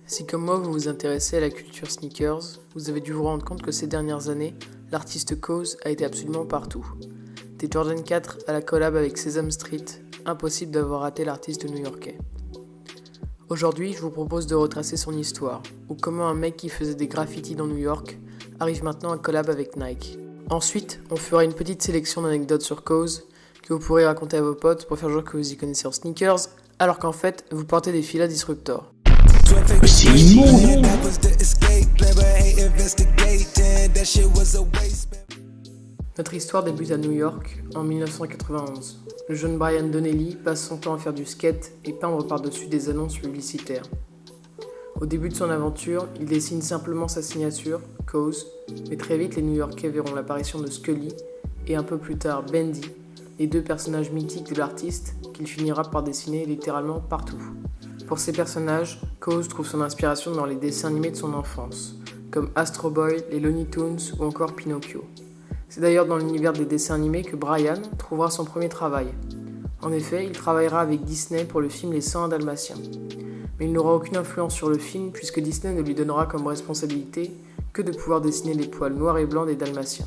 Si comme moi vous vous intéressez à la culture sneakers, vous avez dû vous rendre compte que ces dernières années, l'artiste KAWS a été absolument partout. Des Jordan 4 à la collab avec Sesame Street, impossible d'avoir raté l'artiste new-yorkais. Aujourd'hui, je vous propose de retracer son histoire, ou comment un mec qui faisait des graffitis dans New York arrive maintenant à collab avec Nike. Ensuite, on fera une petite sélection d'anecdotes sur KAWS que vous pourrez raconter à vos potes pour faire genre que vous y connaissez en sneakers, alors qu'en fait, vous portez des Fila Disruptor. C'est immonde. Notre histoire débute à New York en 1991. Le jeune Brian Donnelly passe son temps à faire du skate et peindre par-dessus des annonces publicitaires. Au début de son aventure, il dessine simplement sa signature, KAWS, mais très vite les New-Yorkais verront l'apparition de Scully et un peu plus tard Bendy, les deux personnages mythiques de l'artiste qu'il finira par dessiner littéralement partout. Pour ces personnages, KAWS trouve son inspiration dans les dessins animés de son enfance, comme Astro Boy, les Looney Tunes ou encore Pinocchio. C'est d'ailleurs dans l'univers des dessins animés que Brian trouvera son premier travail. En effet, il travaillera avec Disney pour le film Les 101 Dalmatiens. Mais il n'aura aucune influence sur le film puisque Disney ne lui donnera comme responsabilité que de pouvoir dessiner les poils noirs et blancs des Dalmatiens.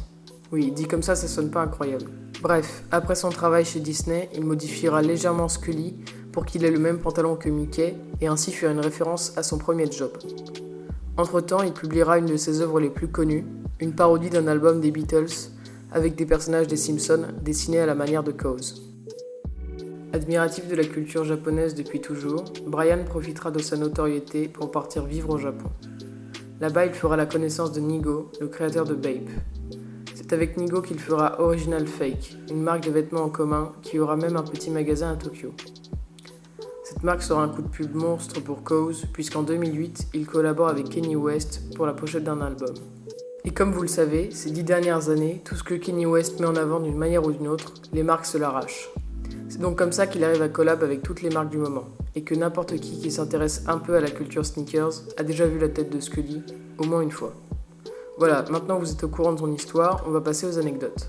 Oui, dit comme ça sonne pas incroyable. Bref, après son travail chez Disney, il modifiera légèrement Scully pour qu'il ait le même pantalon que Mickey et ainsi faire une référence à son premier job. Entre-temps, il publiera une de ses œuvres les plus connues, une parodie d'un album des Beatles avec des personnages des Simpsons dessinés à la manière de KAWS. Admiratif de la culture japonaise depuis toujours, Brian profitera de sa notoriété pour partir vivre au Japon. Là-bas, il fera la connaissance de Nigo, le créateur de Bape. C'est avec Nigo qu'il fera Original Fake, une marque de vêtements en commun qui aura même un petit magasin à Tokyo. Cette marque sera un coup de pub monstre pour KAWS puisqu'en 2008, il collabore avec Kanye West pour la pochette d'un album. Et comme vous le savez, ces 10 dernières années, tout ce que Kanye West met en avant d'une manière ou d'une autre, les marques se l'arrachent. C'est donc comme ça qu'il arrive à collab avec toutes les marques du moment, et que n'importe qui s'intéresse un peu à la culture sneakers a déjà vu la tête de Scully, au moins une fois. Voilà, maintenant que vous êtes au courant de son histoire, on va passer aux anecdotes.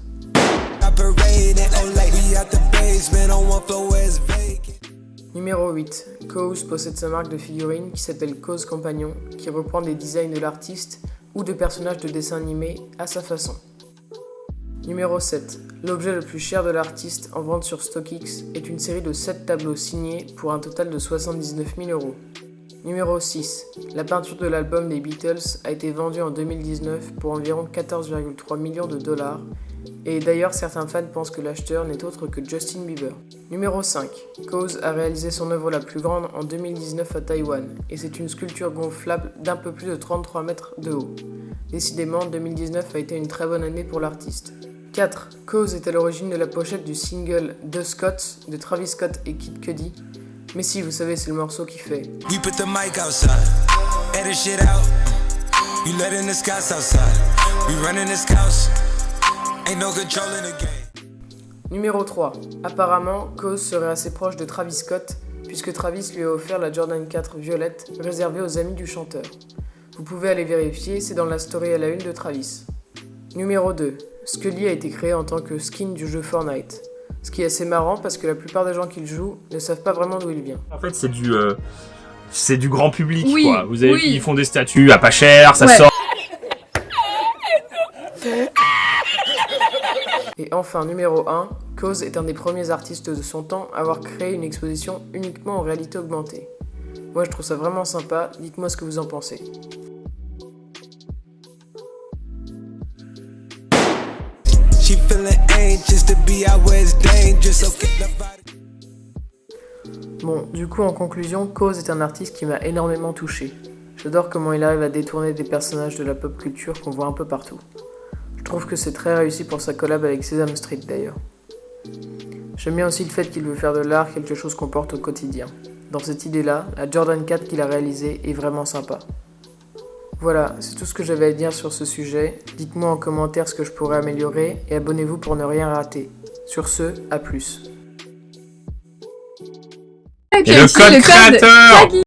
Numéro 8. KAWS possède sa marque de figurines qui s'appelle KAWS Companion, qui reprend des designs de l'artiste ou de personnages de dessins animés à sa façon. Numéro 7. L'objet le plus cher de l'artiste en vente sur StockX est une série de 7 tableaux signés pour un total de 79 000 €. Numéro 6. La peinture de l'album des Beatles a été vendue en 2019 pour environ 14,3 millions de dollars et d'ailleurs certains fans pensent que l'acheteur n'est autre que Justin Bieber. Numéro 5. KAWS a réalisé son œuvre la plus grande en 2019 à Taïwan et c'est une sculpture gonflable d'un peu plus de 33 mètres de haut. Décidément, 2019 a été une très bonne année pour l'artiste. 4. KAWS est à l'origine de la pochette du single The Scots de Travis Scott et Kid Cudi. Mais si, vous savez, c'est le morceau qui fait We put the mic outside, edit shit out. You letting the scouts outside. We running this house. Ain't no control in the game. Numéro 3. Apparemment, KAWS serait assez proche de Travis Scott puisque Travis lui a offert la Jordan 4 violette réservée aux amis du chanteur. Vous pouvez aller vérifier, c'est dans la story à la une de Travis. Numéro 2. Scully a été créé en tant que skin du jeu Fortnite. Ce qui est assez marrant parce que la plupart des gens qui le jouent ne savent pas vraiment d'où il vient. En fait, c'est du grand public, oui, quoi. Vous avez, oui. Ils font des statues à pas cher, ça Ouais. sort. Et enfin, numéro 1, KAWS est un des premiers artistes de son temps à avoir créé une exposition uniquement en réalité augmentée. Moi, je trouve ça vraiment sympa, dites-moi ce que vous en pensez. She feeling anxious to be out where it's dangerous. So get the body. Bon, du coup, en conclusion, KAWS est un artiste qui m'a énormément touché. J'adore comment il arrive à détourner des personnages de la pop culture qu'on voit un peu partout. Je trouve que c'est très réussi pour sa collab avec Sesame Street d'ailleurs. J'aime bien aussi le fait qu'il veut faire de l'art quelque chose qu'on porte au quotidien. Dans cette idée-là, la Jordan 4 qu'il a réalisée est vraiment sympa. Voilà, c'est tout ce que j'avais à dire sur ce sujet. Dites-moi en commentaire ce que je pourrais améliorer et abonnez-vous pour ne rien rater. Sur ce, à plus. Et puis Et le aussi code créateur. Taggy.